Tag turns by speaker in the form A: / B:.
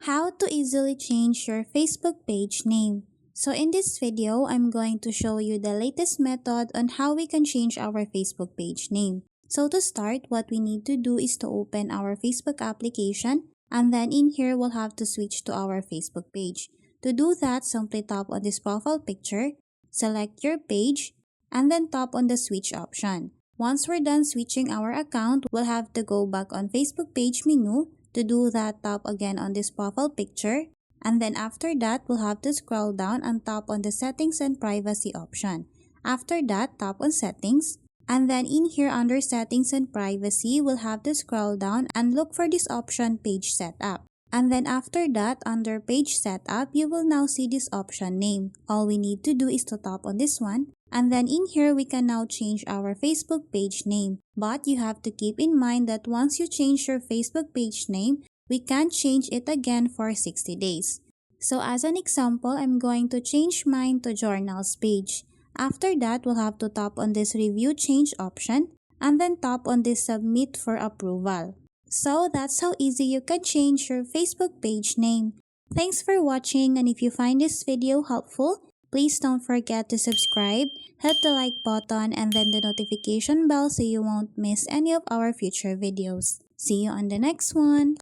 A: How to easily change your Facebook page name. So in this video, I'm going to show you the latest method on how we can change our Facebook page name. So to start, what we need to do is to open our Facebook application, and then in here we'll have to switch to our Facebook page. To do that, simply tap on this profile picture, select your page, and then tap on the switch option. Once we're done switching our account, we'll have to go back on Facebook page menu. To do that, tap again on this profile picture, and then after that, we'll have to scroll down and tap on the settings and privacy option. After that, tap on settings, and then in here under settings and privacy, we'll have to scroll down and look for this option page setup. And then after that, under page setup, you will now see this option name. All we need to do is to tap on this one. And then in here, we can now change our Facebook page name. But you have to keep in mind that once you change your Facebook page name, we can't change it again for 60 days. So as an example, I'm going to change mine to Journals page. After that, we'll have to tap on this review change option and then tap on this submit for approval. So that's how easy you can change your Facebook page name. Thanks for watching, and if you find this video helpful, please don't forget to subscribe, hit the like button, and then the notification bell so you won't miss any of our future videos. See you on the next one!